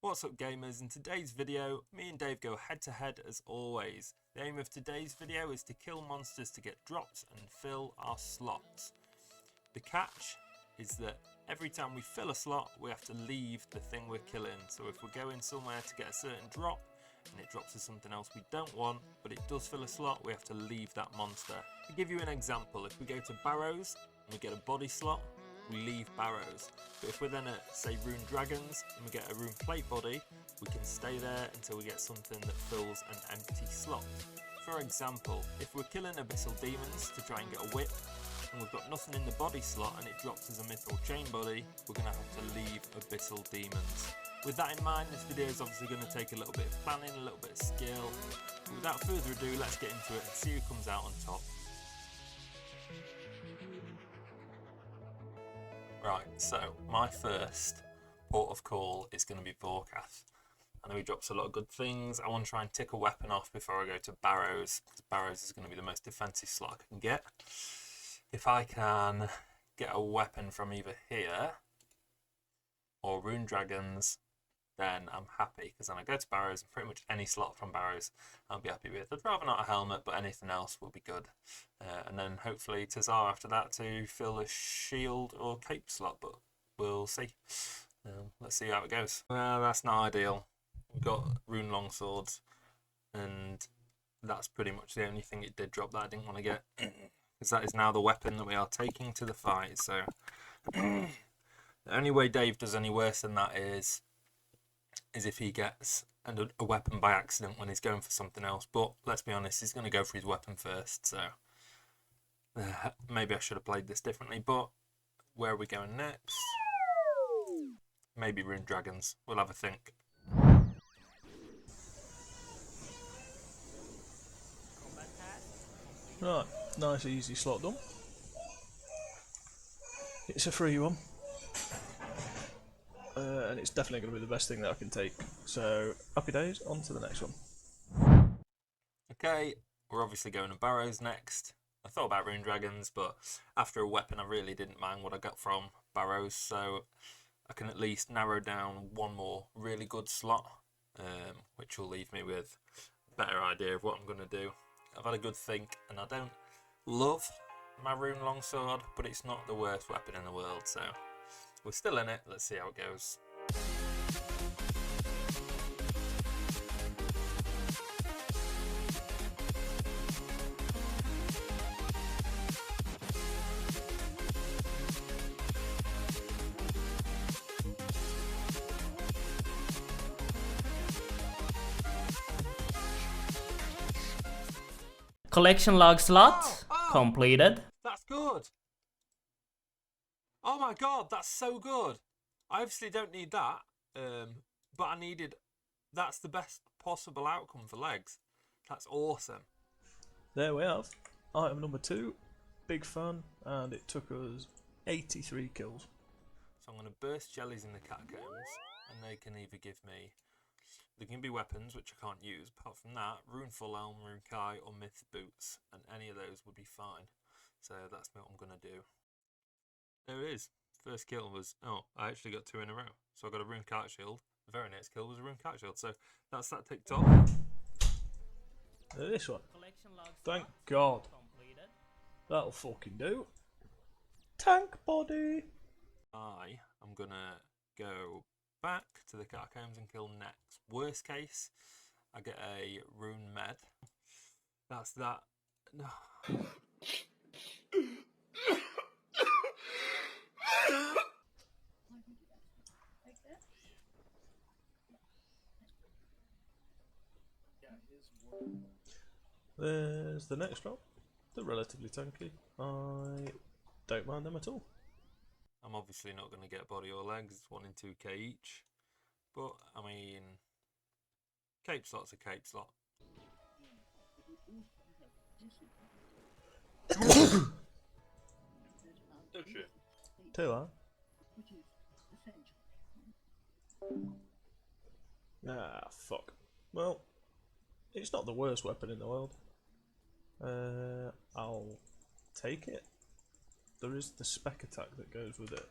What's up gamers? In today's video, me and Dave go head to head as always. The aim of today's video is to kill monsters to get drops and fill our slots. The catch is that every time we fill a slot, we have to leave the thing we're killing. So if we're going somewhere to get a certain drop and it drops us something else we don't want, but it does fill a slot, we have to leave that monster. To give you an example, if we go to Barrows and we get a body slot, we leave Barrows. But if we're then at, say, Rune Dragons and we get a Rune Plate body, we can stay there until we get something that fills an empty slot. For example, if we're killing Abyssal Demons to try and get a whip, and we've got nothing in the body slot and it drops as a Mithril Chain body, we're going to have to leave Abyssal Demons. With that in mind, this video is obviously going to take a little bit of planning, a little bit of skill. But without further ado, let's get into it and see who comes out on top. Right, so my first port of call is going to be Vorkath. I know he drops a lot of good things. I want to try and tick a weapon off before I go to Barrows, because Barrows is going to be the most defensive slot I can get. If I can get a weapon from either here or Rune Dragons, then I'm happy, because then I go to Barrows and pretty much any slot from Barrows I'll be happy with. I'd rather not a helmet, but anything else will be good. And then hopefully Tazar after that to fill a shield or cape slot, but we'll see. Let's see how it goes. Well, that's not ideal. We've got Rune Longswords, and that's pretty much the only thing it did drop that I didn't want to get, because that is now the weapon that we are taking to the fight. So the only way Dave does any worse than that is if he gets a weapon by accident when he's going for something else. But let's be honest, he's going to go for his weapon first, so maybe I should have played this differently. But where are we going next? Maybe Rune Dragons. We'll have a think. Right, nice easy slot done. It's a free one. And it's definitely going to be the best thing that I can take. So, happy days, on to the next one. Okay, we're obviously going to Barrows next. I thought about Rune Dragons, but after a weapon I really didn't mind what I got from Barrows, so I can at least narrow down one more really good slot, which will leave me with a better idea of what I'm going to do. I've had a good think, and I don't love my Rune Longsword, but it's not the worst weapon in the world, so we're still in it. Let's see how it goes. Collection log slot completed. That's good. Oh my god, that's so good. I obviously don't need that, but I needed. That's the best possible outcome for legs. That's awesome. There we have item number 2. Big fan, and it took us 83 kills. So I'm going to burst jellies in the catacombs, and they can either give me. They can be weapons, which I can't use. Apart from that, Rune Full Elm, Rune Kai, or Myth Boots, and any of those would be fine. So that's what I'm going to do. There it is. First kill was, oh, I actually got 2 in a row. So I got a Rune Kite Shield. The very next kill was a Rune Kite Shield. So that's that ticked off. This one. Thank God. That'll fucking do. Tank body. I am going to go back to the catacombs and kill next. Worst case, I get a Rune Med. That's that. No. There's the next drop. They're relatively tanky. I don't mind them at all. I'm obviously not going to get body or legs. It's 1 and 2k each. But, I mean, cape slot's a cape slot. Too hard. Ah, fuck. Well, it's not the worst weapon in the world. I'll take it. There is the spec attack that goes with it.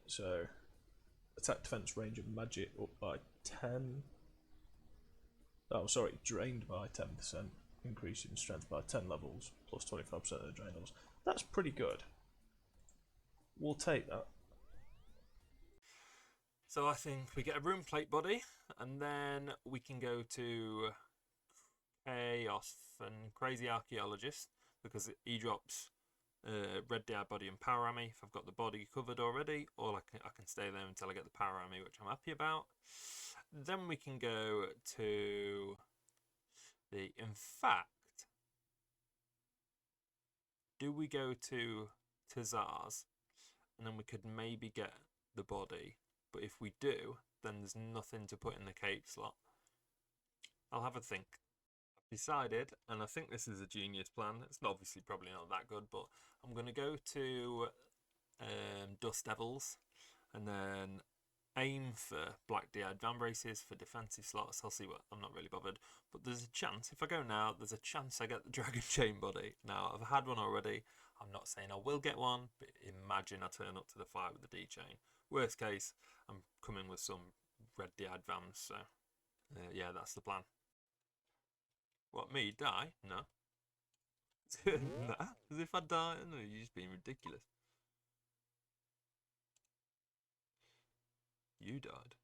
So attack, defense, range, and magic up by 10. Oh, sorry, drained by 10%, increasing strength by 10 levels, plus 25% of the drain levels. That's pretty good. We'll take that. So I think we get a room plate body, and then we can go to Chaos and Crazy Archaeologist, because he drops Red DI body and power army. If I've got the body covered already, or I can stay there until I get the power army, which I'm happy about. Then we can go to the... In fact, do we go to Tazar's, and then we could maybe get the body, but if we do, then there's nothing to put in the cape slot. I'll have a think. I've decided, and I think this is a genius plan. It's obviously probably not that good, but I'm going to go to Dust Devils, and then aim for Black DI Van Braces for defensive slots. I'll see what... I'm not really bothered, but there's a chance, if I go now, there's a chance I get the Dragon Chain body. Now, I've had one already. I'm not saying I will get one, but imagine I turn up to the fight with the D-Chain. Worst case, I'm coming with some Red DI Vans, so yeah, that's the plan. What, me, die? No. Nah, as if I die? No, you're just being ridiculous. You died.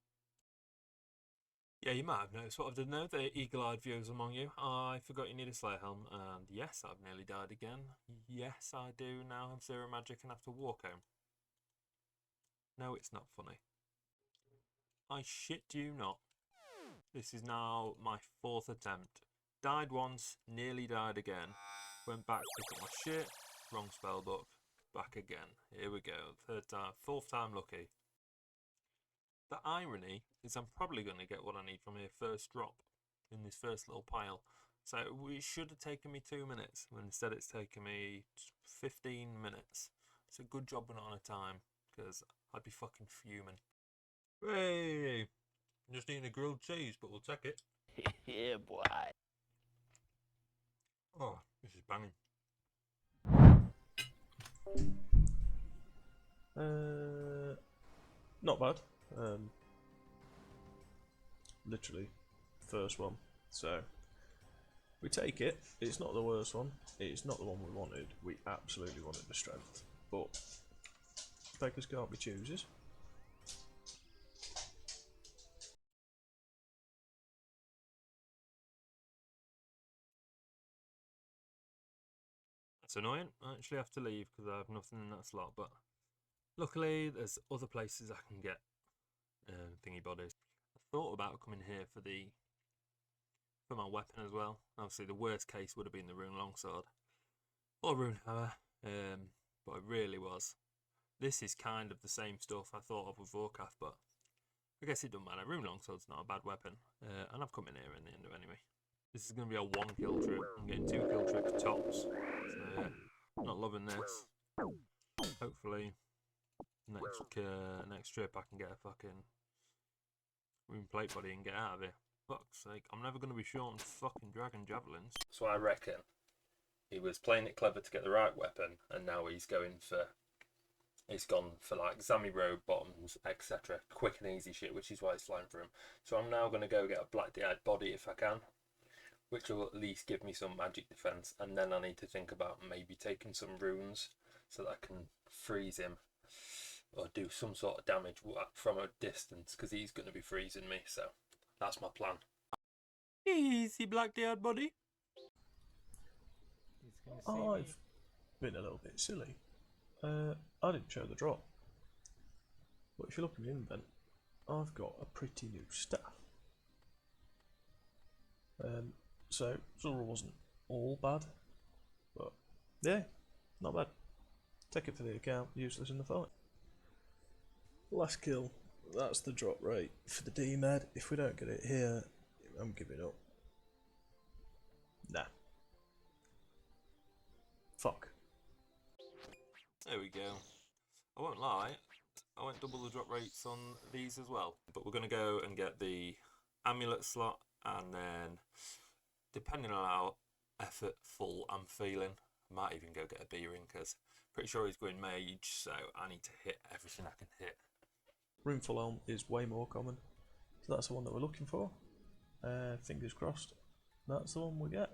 Yeah, you might have noticed what I've done now. The eagle-eyed viewers among you. I forgot you need a Slayer helm, and yes, I've nearly died again. Yes, I do now have 0 magic and have to walk home. No, it's not funny. I shit you not. This is now my 4th attempt. Died once, nearly died again. Went back, picked up my shit, wrong spellbook, back again. Here we go, 3rd time, 4th time lucky. The irony is I'm probably going to get what I need from here first drop in this first little pile. So it should have taken me 2 minutes, when instead it's taken me 15 minutes. It's a good job we're not on a time, because I'd be fucking fuming. Hey! Just eating a grilled cheese, but we'll take it. Yeah, boy. Oh, this is banging. Not bad. Literally, first one. So, we take it. It's not the worst one. It's not the one we wanted. We absolutely wanted the strength. But, beggars can't be choosers. That's annoying. I actually have to leave because I have nothing in that slot, but luckily there's other places I can get thingy bodies. I thought about coming here for my weapon as well. Obviously the worst case would have been the rune longsword or rune hammer, but it really was. This is kind of the same stuff I thought of with Vorkath, but I guess it doesn't matter. Rune longsword's not a bad weapon, and I've come in here in the end anyway. This is going to be a 1 kill trip. I'm getting 2 kill trips tops. So yeah, not loving this. Hopefully next trip I can get a fucking rune plate body and get out of here. Fuck's sake, I'm never going to be short on fucking dragon javelins. So I reckon he was playing it clever to get the right weapon, and now he's gone for like Zami Robe bottoms, etc. Quick and easy shit, which is why it's flying for him. So I'm now going to go get a black DI body if I can, which will at least give me some magic defense, and then I need to think about maybe taking some runes so that I can freeze him or do some sort of damage from a distance, because he's going to be freezing me. So that's my plan. Easy black DI body. I've been a little bit silly. I didn't show the drop. But if you look at the invent, I've got a pretty new staff. So Zora wasn't all bad, but yeah, not bad. Take it for the account, useless in the fight. Last kill, that's the drop rate for the D-Med. If we don't get it here, I'm giving up. Nah. Fuck. There we go. I won't lie, I went double the drop rates on these as well. But we're going to go and get the amulet slot, and then depending on how effortful I'm feeling, I might even go get a B-ring, because pretty sure he's going mage, so I need to hit everything I can hit. Roomful Elm is way more common. So that's the one that we're looking for. Fingers crossed. That's the one we get.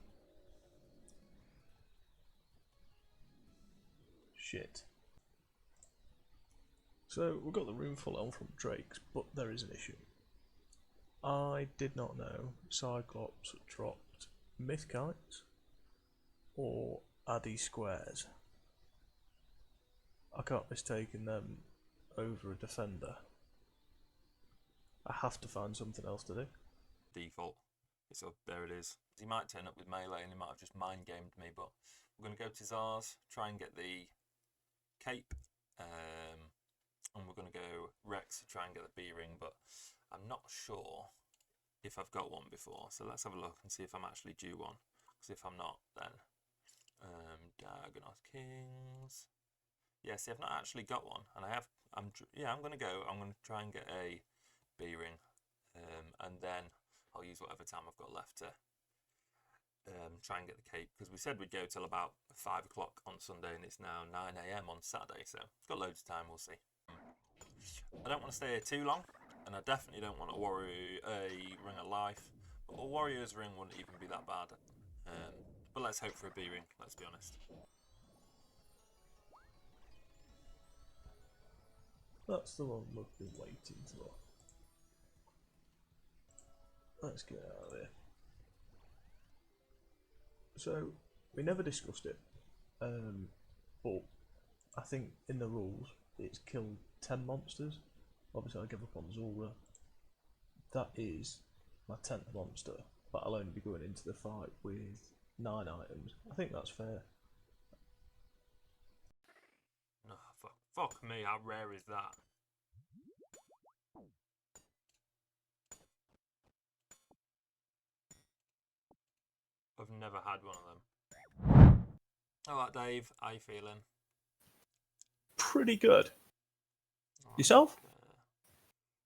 Shit. So we've got the Roomful Elm from Drake's, but there is an issue. I did not know Cyclops dropped Mythkites or Addy Squares. I can't mistake them over a defender. I have to find something else to do. Default. So there it is. He might turn up with melee and he might have just mind gamed me, but we're going to go to Zars, try and get the cape, and we're going to go Rex to try and get the B ring, but I'm not sure if I've got one before. So let's have a look and see if I'm actually due one. Because if I'm not, then Diagonal Kings. Yeah, see, I've not actually got one, and I'm going to go. I'm going to try and get a B ring, and then I'll use whatever time I've got left to try and get the cape, because we said we'd go till about 5 o'clock on Sunday, and it's now 9 a.m. on Saturday, so we've got loads of time. We'll see. I don't want to stay here too long, and I definitely don't want a ring of life, but a warrior's ring wouldn't even be that bad. But let's hope for a B ring. Let's be honest. That's the one we've been waiting for. Let's get out of here. So, we never discussed it, but I think in the rules it's killed 10 monsters. Obviously I give up on Zulra. That is my 10th monster, but I'll only be going into the fight with 9 items. I think that's fair. No, fuck me, how rare is that? I've never had one of them. Alright, Dave, how you feeling? Pretty good. Yourself?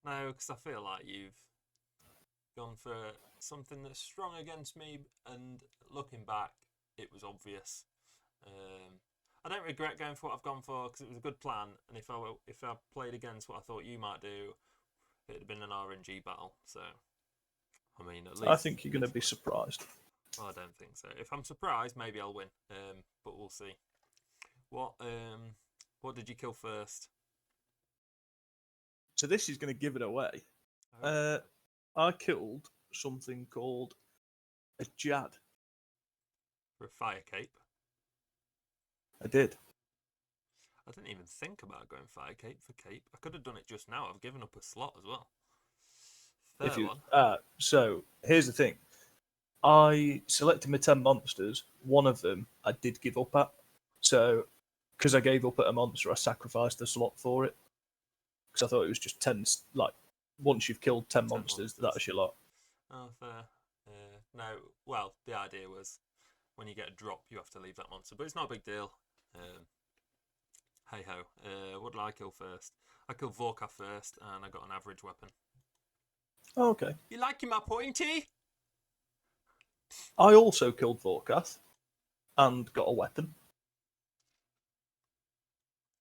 No, because I feel like you've gone for something that's strong against me, and looking back, it was obvious. I don't regret going for what I've gone for, because it was a good plan, and if I played against what I thought you might do, it'd have been an RNG battle. So, I mean, at least I think you're going to be surprised. Well, I don't think so. If I'm surprised, maybe I'll win. But we'll see. What did you kill first? So this is going to give it away. Oh. I killed something called a Jad. For a fire cape? I did. I didn't even think about going fire cape for cape. I could have done it just now. I've given up a slot as well. Fair one. So here's the thing. I selected my 10 monsters. One of them I did give up at. So, because I gave up at a monster, I sacrificed the slot for it. Because I thought it was just 10, like, once you've killed 10 monsters, that's your lot. Oh, fair. No, well, the idea was when you get a drop, you have to leave that monster. But it's not a big deal. Hey ho. What did I kill first? I killed Vorka first, and I got an average weapon. Oh, okay. You liking my pointy? I also killed Vorkath and got a weapon.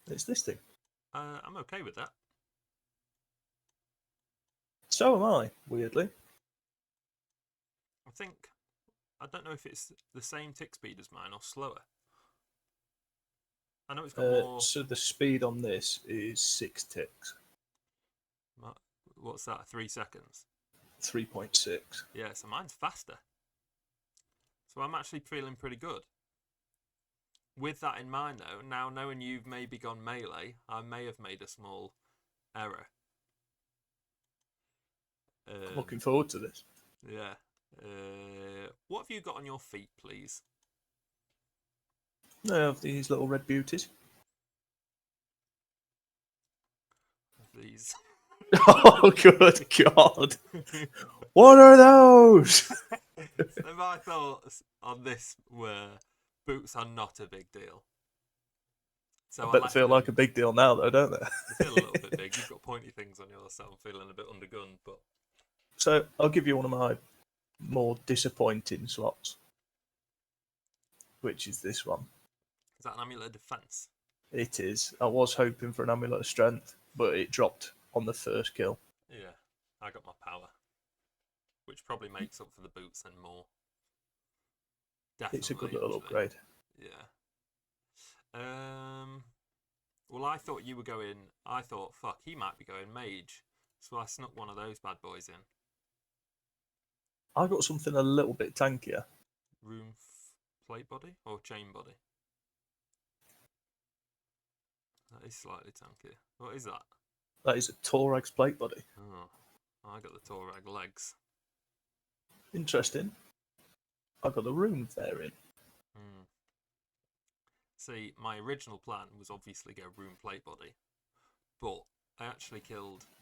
It's this thing. I'm okay with that. So am I, weirdly. I don't know if it's the same tick speed as mine or slower. I know it's got more. So the speed on this is 6 ticks. What's that? 3 seconds? 3.6. Yeah, so mine's faster. So I'm actually feeling pretty good. With that in mind, though, now knowing you've maybe gone melee, I may have made a small error. I'm looking forward to this. Yeah. What have you got on your feet, please? I have these little red beauties. These. Oh, good God. What are those? So my thoughts on this were boots are not a big deal. So I bet they feel like a big deal now, though, don't they? They feel a little bit big. You've got pointy things on yours, so I'm feeling a bit undergunned. But So I'll give you one of my more disappointing slots, which is this one. Is that an amulet of defense? It is. I was hoping for an amulet of strength, but it dropped on the first kill. Yeah, I got my power, which probably makes up for the boots and more. Definitely. It's a good little actually. upgrade. Yeah. Well, I thought you were going. I thought, fuck, he might be going mage, so I snuck one of those bad boys in. I got something a little bit tankier. Plate body or chain body? That is slightly tankier. What is that? That is a Torag's plate body. Oh, I got the Torag legs. Interesting. I got the rune variant. See, my original plan was obviously go rune plate body, but I actually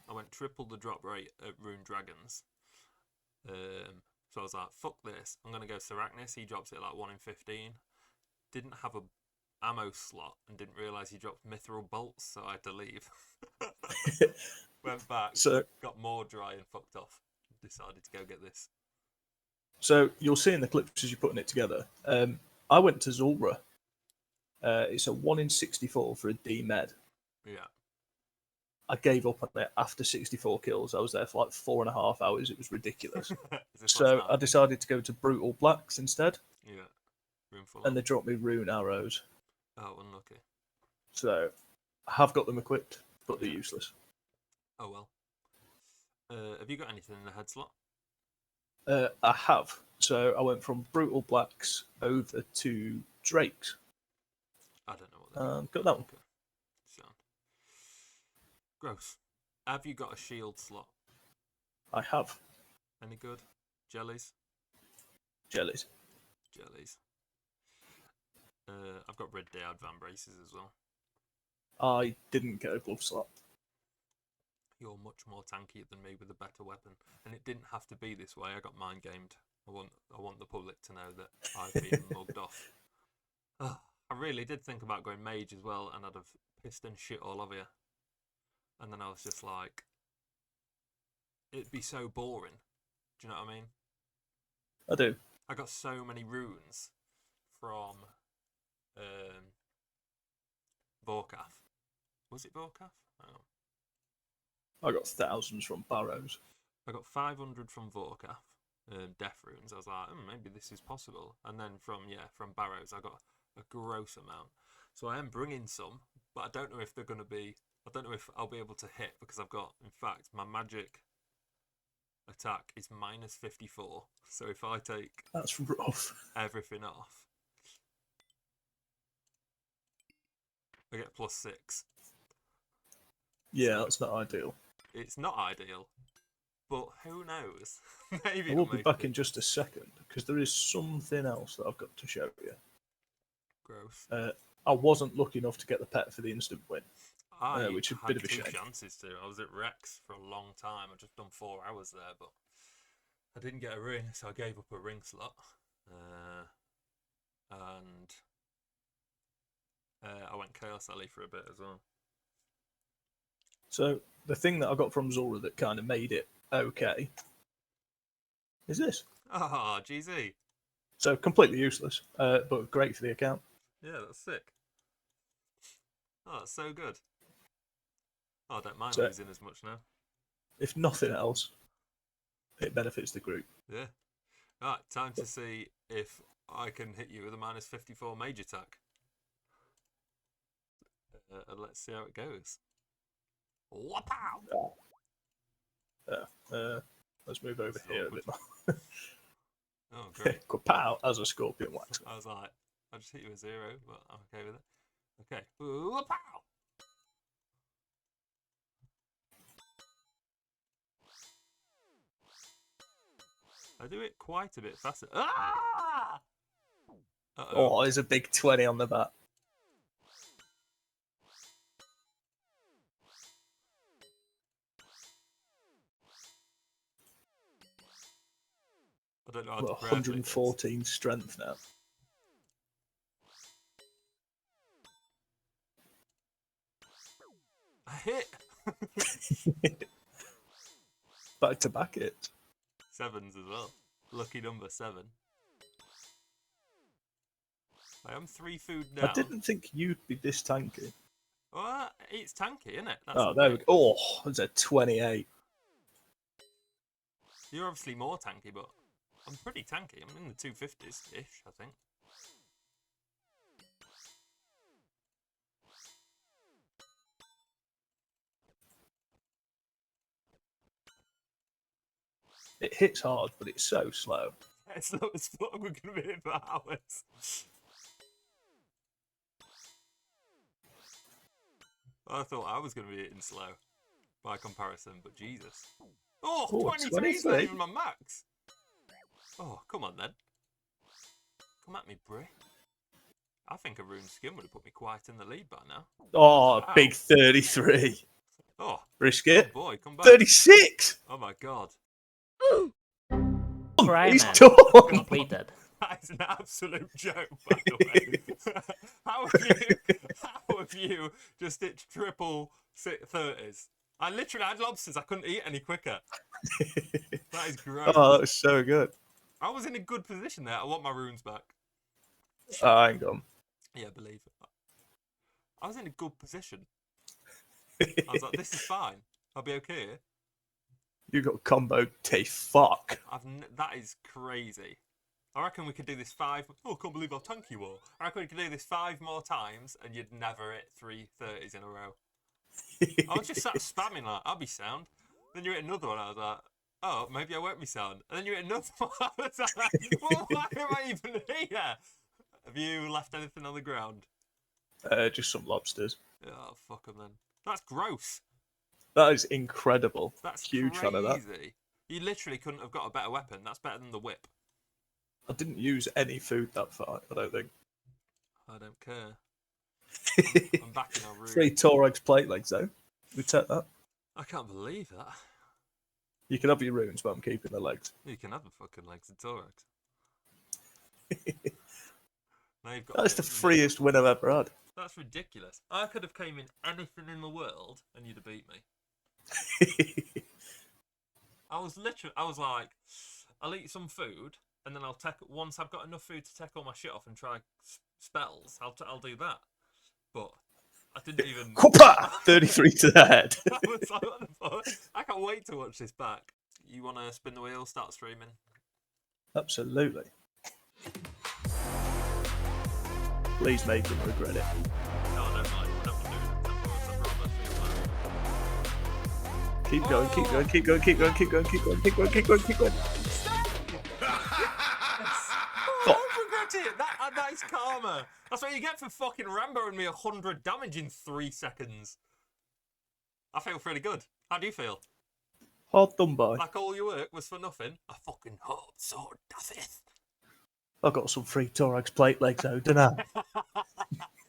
I went triple the drop rate at rune dragons. So I was like, fuck this, I'm going to go Seracnis. He drops it like 1 in 15. Didn't have a ammo slot and didn't realise he dropped mithril bolts, so I had to leave. Went back, got more dry and fucked off. Decided to go get this. So you'll see in the clips as you're putting it together. I went to Zulrah. It's a 1 in 64 for a D med. Yeah. I gave up on it after 64 kills. I was there for like 4.5 hours. It was ridiculous. So I decided to go to Brutal Blacks instead. Yeah. Room full. And they dropped me rune arrows. Oh, unlucky. So I have got them equipped, but they're useless. Oh well. Have you got anything in the head slot? I have. So I went from Brutal Blacks over to Drakes. I don't know what they're got that one. Okay. Sound. Gross. Have you got a shield slot? I have. Any good? Jellies? Jellies. I've got red Dead Van Braces as well. I didn't get a glove slot. You're much more tanky than me with a better weapon, and it didn't have to be this way. I got mind gamed. I want the public to know that I've been mugged off. I really did think about going mage as well, and I'd have pissed and shit all over you. And then I was just like, it'd be so boring. Do you know what I mean? I do. I got so many runes from Vorkath. Was it Vorkath? Oh. I got thousands from Barrows. I got 500 from Vorkath, death runes. I was like, maybe this is possible. And then from Barrows, I got a gross amount. So I am bringing some, but I don't know if they're going to be. I don't know if I'll be able to hit because I've got. In fact, my magic attack is minus 54. So if I take that's rough. Everything off, I get plus 6. Yeah, that's not ideal. It's not ideal, but who knows? Maybe I will be back in just a second because there is something else that I've got to show you. Gross. I wasn't lucky enough to get the pet for the instant win, which is a bit of a shame. Chances to. I was at Rex for a long time. I just done 4 hours there, but I didn't get a ring, so I gave up a ring slot. And I went Chaos Alley for a bit as well. So the thing that I got from Zora that kind of made it okay is this. Ah, GZ. So completely useless, but great for the account. Yeah, that's sick. Oh, that's so good. Oh, I don't mind So, losing as much now. If nothing else, it benefits the group. Yeah. Right, time to see if I can hit you with a minus 54 mage attack. And let's see how it goes. Wapow! Let's move over here a bit more. Oh, great. Kapow as a scorpion wax. I was like, I'll just hit you with 0, but I'm okay with it. Okay. Wapow! I do it quite a bit faster. Ah! Oh, there's a big 20 on the bat. I don't know how Well, to grab 114 strength now. I hit! Back to back it. 7s as well. Lucky number 7. I am 3 food now. I didn't think you'd be this tanky. Well, it's tanky, isn't it? That's Oh, the there we thing. go. Oh, that's a 28. You're obviously more tanky, but I'm pretty tanky. I'm in the 250s-ish, I think. It hits hard, but it's so slow. It's not as fuck. We're going to be here for hours. I thought I was going to be hitting slow by comparison, but Jesus. Oh, Oh, 23 is not 23. even my max. Oh, come on then. Come at me, Brie. I think a rune skin would have put me quite in the lead by now. Oh, Wow. big 33. Oh, Risk good it. boy, come back. 36. Oh my god. He's Fragment done. completed. That is an absolute joke, by the way. how have you just hit triple 30s? I literally had lobsters. I couldn't eat any quicker. That is gross. Oh, that was so good. I was in a good position there. I want my runes back. Oh, hang on. Yeah, believe it. I was in a good position. I was like, this is fine. I'll be okay here. You got combo to fuck. That is crazy. I reckon we could do this 5. Oh, I can't believe how tanky you are. I reckon we could do this 5 more times and you'd never hit 3 30s in a row. I was just sat spamming like, I'll be sound. Then you hit another one. I was like, oh, maybe I won't be sound. And then you hit another one. I was like, well, why am I even here? Have you left anything on the ground? Just some lobsters. Oh, fuck them then. That's gross. That is incredible. That's huge fan of that. crazy. You literally couldn't have got a better weapon. That's better than the whip. I didn't use any food that fight, I don't think. I don't care. I'm back in our room. 3 Torex plate legs, though. We take that. I can't believe that. You can have your runes, but I'm keeping the legs. You can have the fucking legs of Torex. Now you've got That's to- the freest win I've ever had. That's ridiculous. I could have came in anything in the world and you'd have beat me. I was like, I'll eat some food and then once I've got enough food to take all my shit off and try spells, I'll do that. But I didn't even. 33 to the head. I was like, what the fuck? I can't wait to watch this back. You want to spin the wheel, start streaming? Absolutely. Please make him regret it. No, I don't mind. I don't want to do it. I'd rather feel Keep going, keep going, keep going, keep going, keep going, keep going, keep going, keep going, keep going. I don't regret it. That is karma. That's what you get for fucking Ramboing me 100 damage in 3 seconds. I feel pretty good. How do you feel? Hard done by. Like all your work was for nothing? I fucking hope so, doth I got some free Torex plate legs out, didn't I?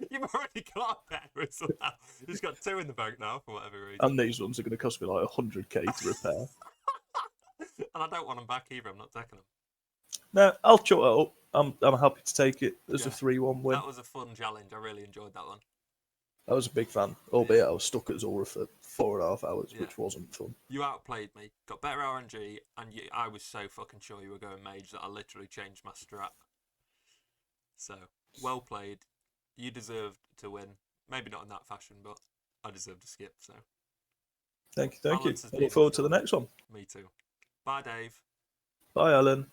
You've already got a pair as well. You've just got 2 in the bank now for whatever reason. And these ones are going to cost me like 100k to repair. And I don't want them back either. I'm not taking them. No, I'll chuck it up. I'm happy to take it as Yeah. a 3-1 win. That was a fun challenge. I really enjoyed that one. I was a big fan, albeit I was stuck at Zora for 4.5 hours, Yeah. which wasn't fun. You outplayed me, got better RNG, and I was so fucking sure you were going mage that I literally changed my strat. So, well played. You deserved to win. Maybe not in that fashion, but I deserved to skip, so. Thank you, thank you. Balance has I been look forward to the fulfilled. next one. Me too. Bye, Dave. Bye, Alan.